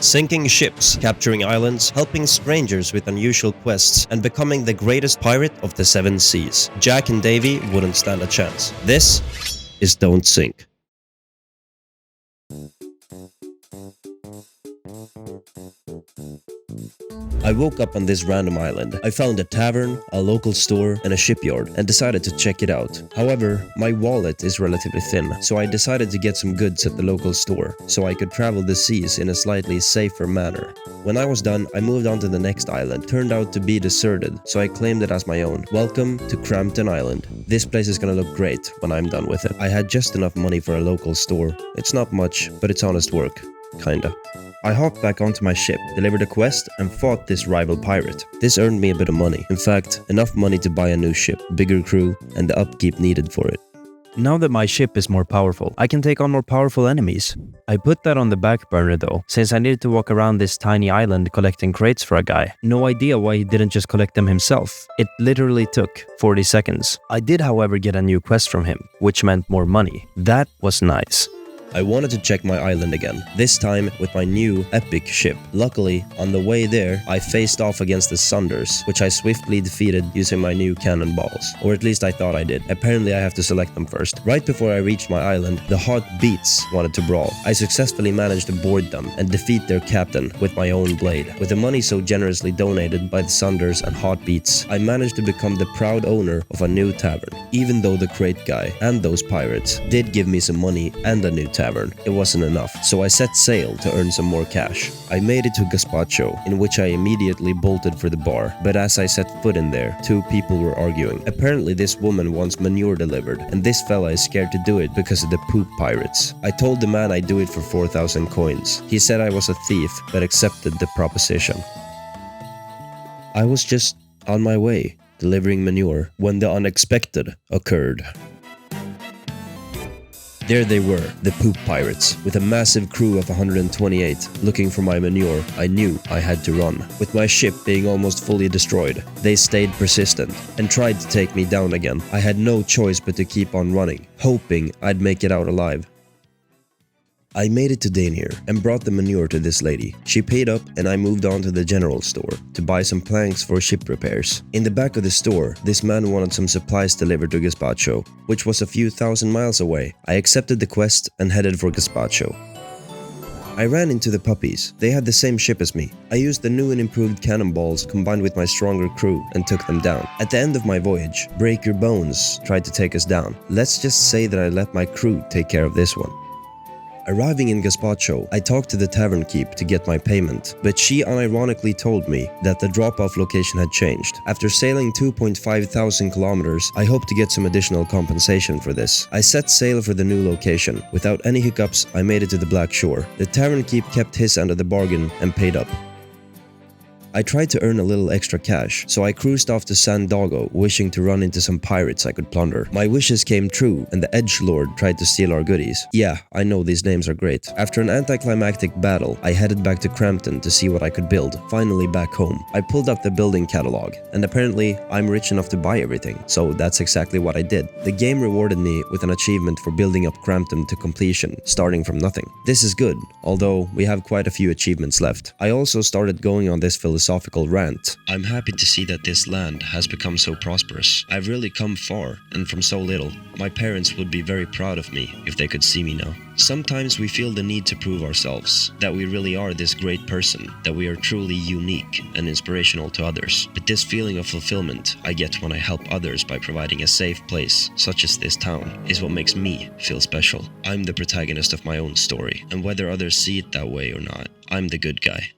sinking ships, capturing islands, helping strangers with unusual quests, and becoming the greatest pirate of the 7 seas. Jack and Davy wouldn't stand a chance. This is Don't Sink. I woke up on this random island. I found a tavern, a local store, and a shipyard, and decided to check it out. However, my wallet is relatively thin, so I decided to get some goods at the local store, so I could travel the seas in a slightly safer manner. When I was done, I moved on to the next island. Turned out to be deserted, so I claimed it as my own. Welcome to Crampton Island. This place is gonna look great when I'm done with it. I had just enough money for a local store. It's not much, but it's honest work. Kinda. I hopped back onto my ship, delivered a quest, and fought this rival pirate. This earned me a bit of money. In fact, enough money to buy a new ship, bigger crew, and the upkeep needed for it. Now that my ship is more powerful, I can take on more powerful enemies. I put that on the back burner though, since I needed to walk around this tiny island collecting crates for a guy. No idea why he didn't just collect them himself. It literally took 40 seconds. I did however get a new quest from him, which meant more money. That was nice. I wanted to check my island again, this time with my new epic ship. Luckily, on the way there, I faced off against the Sunders, which I swiftly defeated using my new cannonballs. Or at least I thought I did. Apparently I have to select them first. Right before I reached my island, the Hot Beats wanted to brawl. I successfully managed to board them and defeat their captain with my own blade. With the money so generously donated by the Sunders and Hot Beats, I managed to become the proud owner of a new tavern. Even though the crate guy and those pirates did give me some money and a new tavern, it wasn't enough, so I set sail to earn some more cash. I made it to Gazpacho, in which I immediately bolted for the bar, but as I set foot in there, 2 people were arguing. Apparently this woman wants manure delivered, and this fella is scared to do it because of the poop pirates. I told the man I'd do it for 4,000 coins. He said I was a thief, but accepted the proposition. I was just on my way, delivering manure, when the unexpected occurred. There they were, the poop pirates, with a massive crew of 128, looking for my manure. I knew I had to run. With my ship being almost fully destroyed, they stayed persistent and tried to take me down again. I had no choice but to keep on running, hoping I'd make it out alive. I made it to Danir and brought the manure to this lady. She paid up and I moved on to the general store to buy some planks for ship repairs. In the back of the store, this man wanted some supplies delivered to Gazpacho, which was a few thousand miles away. I accepted the quest and headed for Gazpacho. I ran into the puppies. They had the same ship as me. I used the new and improved cannonballs combined with my stronger crew and took them down. At the end of my voyage, Break Your Bones tried to take us down. Let's just say that I let my crew take care of this one. Arriving in Gazpacho, I talked to the tavern keep to get my payment, but she unironically told me that the drop-off location had changed. After sailing 2,500 kilometers, I hope to get some additional compensation for this. I set sail for the new location. Without any hiccups, I made it to the Black Shore. The tavern keep kept his end of the bargain and paid up. I tried to earn a little extra cash, so I cruised off to Sandago, wishing to run into some pirates I could plunder. My wishes came true, and the Edgelord tried to steal our goodies. Yeah, I know these names are great. After an anticlimactic battle, I headed back to Crampton to see what I could build. Finally back home, I pulled up the building catalog, and apparently I'm rich enough to buy everything, so that's exactly what I did. The game rewarded me with an achievement for building up Crampton to completion, starting from nothing. This is good, although we have quite a few achievements left. I also started going on this philosophical rant. I'm happy to see that this land has become so prosperous. I've really come far, and from so little. My parents would be very proud of me if they could see me now. Sometimes we feel the need to prove ourselves, that we really are this great person, that we are truly unique and inspirational to others. But this feeling of fulfillment I get when I help others by providing a safe place, such as this town, is what makes me feel special. I'm the protagonist of my own story, and whether others see it that way or not, I'm the good guy.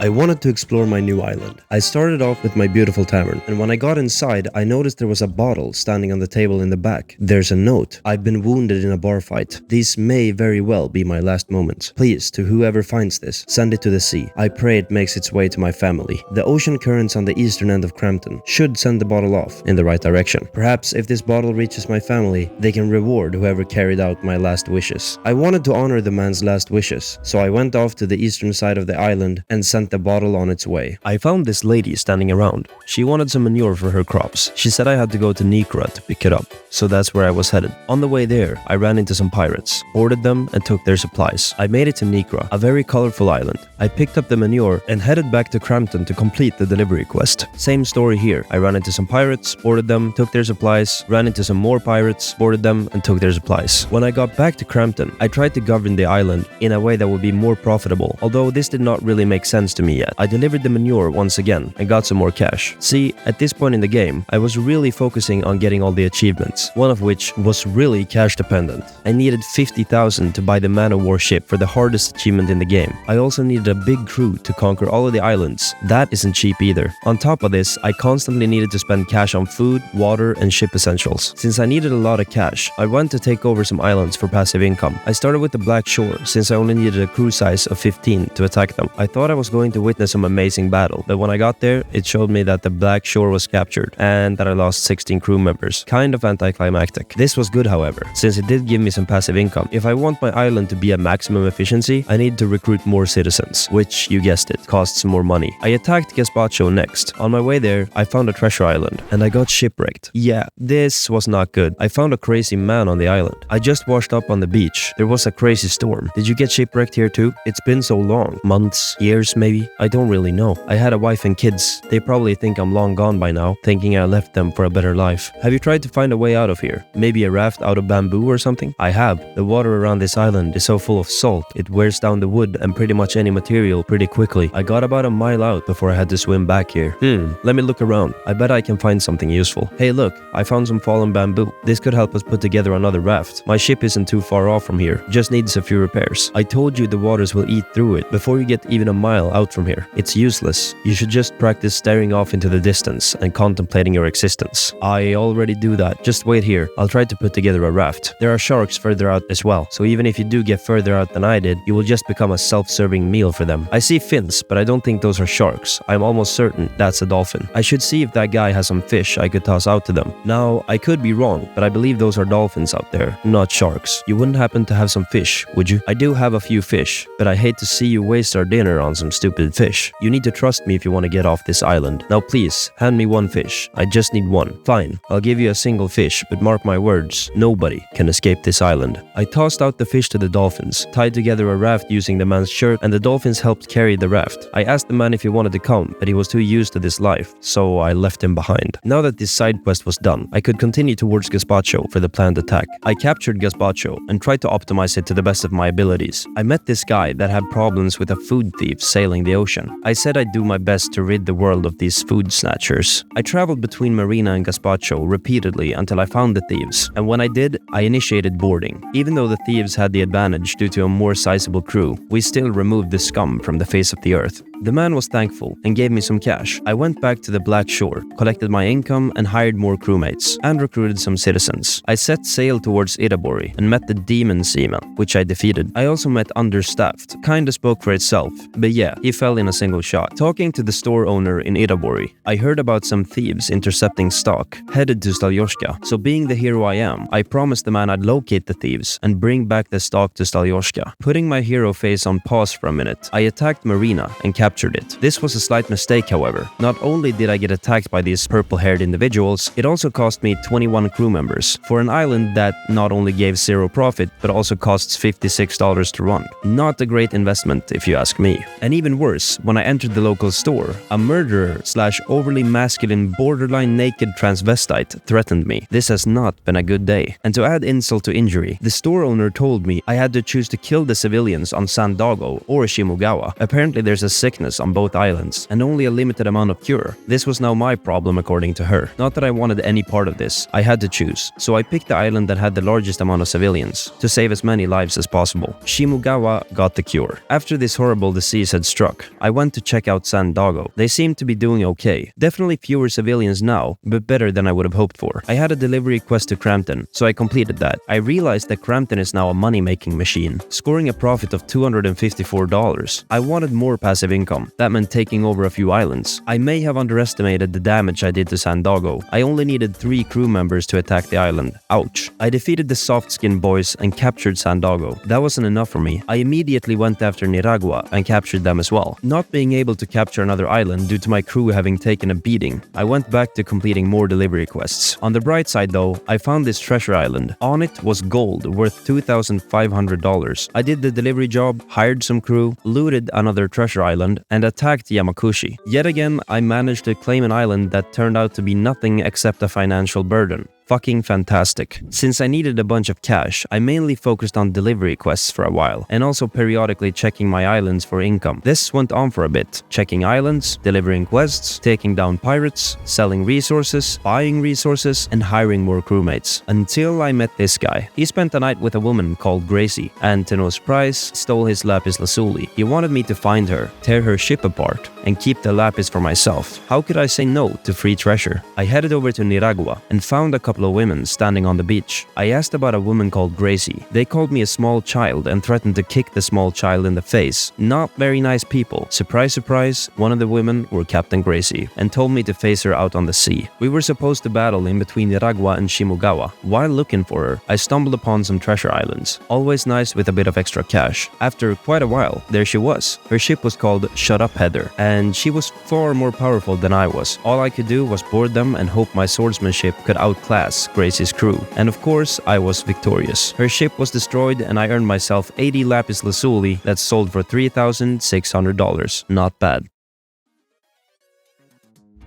I wanted to explore my new island. I started off with my beautiful tavern, and when I got inside, I noticed there was a bottle standing on the table in the back. There's a note. I've been wounded in a bar fight. These may very well be my last moments. Please, to whoever finds this, send it to the sea. I pray it makes its way to my family. The ocean currents on the eastern end of Crampton should send the bottle off in the right direction. Perhaps if this bottle reaches my family, they can reward whoever carried out my last wishes. I wanted to honor the man's last wishes, so I went off to the eastern side of the island and sent sent the bottle on its way. I found this lady standing around. She wanted some manure for her crops. She said I had to go to Nikra to pick it up, so that's where I was headed. On the way there, I ran into some pirates, boarded them, and took their supplies. I made it to Nikra, a very colorful island. I picked up the manure and headed back to Crampton to complete the delivery quest. Same story here. I ran into some pirates, boarded them, took their supplies, ran into some more pirates, boarded them, and took their supplies. When I got back to Crampton, I tried to govern the island in a way that would be more profitable, although this did not really make sense to me yet. I delivered the manure once again and got some more cash. See, at this point in the game, I was really focusing on getting all the achievements, one of which was really cash dependent. I needed 50,000 to buy the man of war ship for the hardest achievement in the game. I also needed a big crew to conquer all of the islands. That isn't cheap either. On top of this, I constantly needed to spend cash on food, water, and ship essentials. Since I needed a lot of cash, I went to take over some islands for passive income. I started with the Black Shore, since I only needed a crew size of 15 to attack them. I thought I was going to witness some amazing battle, but when I got there, it showed me that the Black Shore was captured and that I lost 16 crew members. Kind of anticlimactic. This was good, however, since it did give me some passive income. If I want my island to be at maximum efficiency, I need to recruit more citizens, which, you guessed it, costs more money. I attacked Gazpacho next. On my way there, I found a treasure island, and I got shipwrecked. Yeah, this was not good. I found a crazy man on the island. I just washed up on the beach. There was a crazy storm. Did you get shipwrecked here too? It's been so long. Months, years maybe? I don't really know. I had a wife and kids. They probably think I'm long gone by now, thinking I left them for a better life. Have you tried to find a way out of here? Maybe a raft out of bamboo or something? I have. The water around this island is so full of salt, it wears down the wood and pretty much any material pretty quickly. I got about a mile out before I had to swim back here. Let me look around. I bet I can find something useful. Hey look, I found some fallen bamboo. This could help us put together another raft. My ship isn't too far off from here, just needs a few repairs. I told you the waters will eat through it before you get even a mile out from here. It's useless. You should just practice staring off into the distance and contemplating your existence. I already do that. Just wait here. I'll try to put together a raft. There are sharks further out as well, so even if you do get further out than I did, you will just become a self-serving meal for them. I see fins, but I don't think those are sharks. I'm almost certain that's a dolphin. I should see if that guy has some fish I could toss out to them. Now, I could be wrong, but I believe those are dolphins out there, not sharks. You wouldn't happen to have some fish, would you? I do have a few fish, but I hate to see you waste our dinner on some stupid fish. You need to trust me if you want to get off this island. Now please, hand me one fish. I just need one. Fine, I'll give you a single fish, but mark my words, nobody can escape this island. I tossed out the fish to the dolphins, tied together a raft using the man's shirt, and the dolphins helped carry the raft. I asked the man if he wanted to come, but he was too used to this life, so I left him behind. Now that this side quest was done, I could continue towards Gazpacho for the planned attack. I captured Gazpacho and tried to optimize it to the best of my abilities. I met this guy that had problems with a food thief sailing the ocean. I said I'd do my best to rid the world of these food snatchers. I traveled between Marina and Gazpacho repeatedly until I found the thieves, and when I did, I initiated boarding. Even though the thieves had the advantage due to a more sizable crew, we still removed the scum from the face of the earth. The man was thankful and gave me some cash. I went back to the Black Shore, collected my income and hired more crewmates, and recruited some citizens. I set sail towards Idabori and met the demon seaman, which I defeated. I also met Understaffed, kinda spoke for itself, but yeah, he fell in a single shot. Talking to the store owner in Idabori, I heard about some thieves intercepting stock, headed to Stalyoshka. So being the hero I am, I promised the man I'd locate the thieves and bring back the stock to Stalyoshka. Putting my hero face on pause for a minute, I attacked Marina and captured it. This was a slight mistake, however. Not only did I get attacked by these purple-haired individuals, it also cost me 21 crew members for an island that not only gave zero profit, but also costs $56 to run. Not a great investment, if you ask me. And even worse, when I entered the local store, a murderer/overly masculine, borderline naked transvestite threatened me. This has not been a good day. And to add insult to injury, the store owner told me I had to choose to kill the civilians on Sandago or Shimugawa. Apparently there's a sickness on both islands, and only a limited amount of cure. This was now my problem according to her. Not that I wanted any part of this, I had to choose. So I picked the island that had the largest amount of civilians, to save as many lives as possible. Shimugawa got the cure. After this horrible disease had struck, I went to check out Sandago. They seemed to be doing okay. Definitely fewer civilians now, but better than I would have hoped for. I had a delivery quest to Crampton, so I completed that. I realized that Crampton is now a money-making machine, scoring a profit of $254. I wanted more passive income income. That meant taking over a few islands. I may have underestimated the damage I did to Sandago. I only needed 3 crew members to attack the island. Ouch. I defeated the soft-skinned boys and captured Sandago. That wasn't enough for me. I immediately went after Niragua and captured them as well. Not being able to capture another island due to my crew having taken a beating, I went back to completing more delivery quests. On the bright side though, I found this treasure island. On it was gold worth $2,500. I did the delivery job, hired some crew, looted another treasure island, and attacked Yamakushi. Yet again, I managed to claim an island that turned out to be nothing except a financial burden. Fucking fantastic. Since I needed a bunch of cash, I mainly focused on delivery quests for a while, and also periodically checking my islands for income. This went on for a bit, checking islands, delivering quests, taking down pirates, selling resources, buying resources, and hiring more crewmates. Until I met this guy. He spent the night with a woman called Gracie, and to no surprise, stole his lapis lazuli. He wanted me to find her, tear her ship apart, and keep the lapis for myself. How could I say no to free treasure? I headed over to Niragua and found a couple of women standing on the beach. I asked about a woman called Gracie. They called me a small child and threatened to kick the small child in the face. Not very nice people. Surprise, surprise, one of the women were Captain Gracie and told me to face her out on the sea. We were supposed to battle in between Niragua and Shimugawa. While looking for her, I stumbled upon some treasure islands. Always nice with a bit of extra cash. After quite a while, there she was. Her ship was called Shut Up Heather, and she was far more powerful than I was. All I could do was board them and hope my swordsmanship could outclass Gracie's crew. And of course, I was victorious. Her ship was destroyed and I earned myself 80 lapis lazuli that sold for $3,600. Not bad.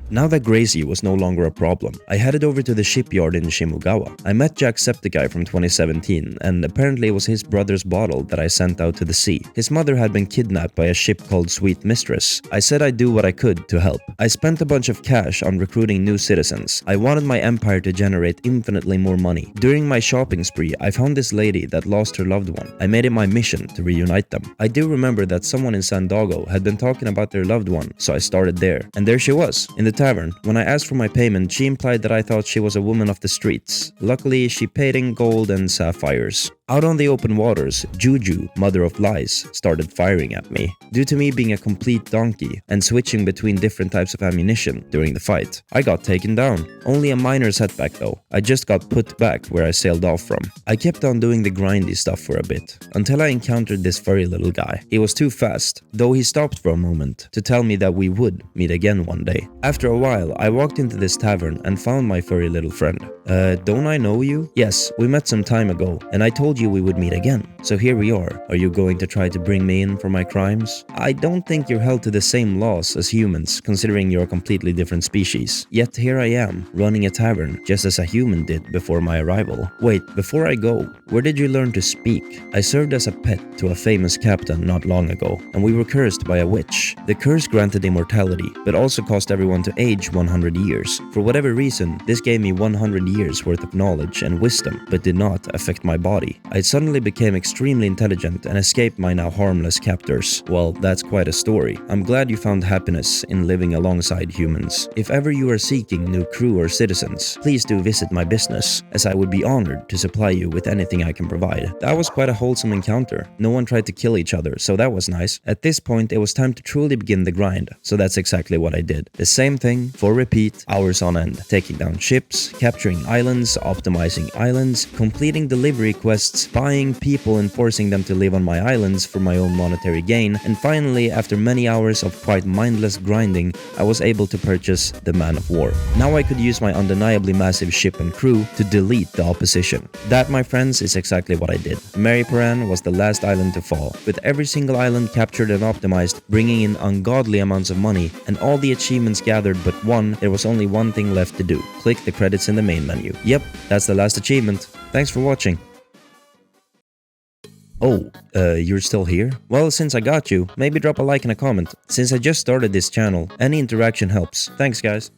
Now that Gracie was no longer a problem, I headed over to the shipyard in Shimugawa. I met Jacksepticeye from 2017, and apparently it was his brother's bottle that I sent out to the sea. His mother had been kidnapped by a ship called Sweet Mistress. I said I'd do what I could to help. I spent a bunch of cash on recruiting new citizens. I wanted my empire to generate infinitely more money. During my shopping spree, I found this lady that lost her loved one. I made it my mission to reunite them. I do remember that someone in Sandago had been talking about their loved one, so I started there. And there she was, in the tavern. When I asked for my payment, she implied that I thought she was a woman of the streets. Luckily, she paid in gold and sapphires. Out on the open waters, Juju, mother of lies, started firing at me. Due to me being a complete donkey and switching between different types of ammunition during the fight, I got taken down. Only a minor setback though. I just got put back where I sailed off from. I kept on doing the grindy stuff for a bit, until I encountered this furry little guy. He was too fast, though he stopped for a moment to tell me that we would meet again one day. After a while, I walked into this tavern and found my furry little friend. Don't I know you? Yes, we met some time ago, and I told you we would meet again. So here we are. Are you going to try to bring me in for my crimes? I don't think you're held to the same laws as humans, considering you're a completely different species. Yet here I am, running a tavern, just as a human did before my arrival. Wait, before I go, where did you learn to speak? I served as a pet to a famous captain not long ago, and we were cursed by a witch. The curse granted immortality, but also caused everyone to age 100 years. For whatever reason, this gave me 100 years worth of knowledge and wisdom, but did not affect my body. I suddenly became extremely intelligent and escaped my now harmless captors. Well, that's quite a story. I'm glad you found happiness in living alongside humans. If ever you are seeking new crew or citizens, please do visit my business, as I would be honored to supply you with anything I can provide. That was quite a wholesome encounter. No one tried to kill each other, so that was nice. At this point, it was time to truly begin the grind, so that's exactly what I did. The same thing, for repeat, hours on end. Taking down ships, capturing islands, optimizing islands, completing delivery quests, buying people and forcing them to live on my islands for my own monetary gain, and finally, after many hours of quite mindless grinding, I was able to purchase the Man of War. Now I could use my undeniably massive ship and crew to delete the opposition. That, my friends, is exactly what I did. Mariparan was the last island to fall, with every single island captured and optimized, bringing in ungodly amounts of money, and all the achievements gathered but one, there was only one thing left to do. Click the credits in the main menu. Yep, that's the last achievement. Thanks for watching. Oh, you're still here? Well, since I got you, maybe drop a like and a comment. Since I just started this channel, any interaction helps. Thanks, guys.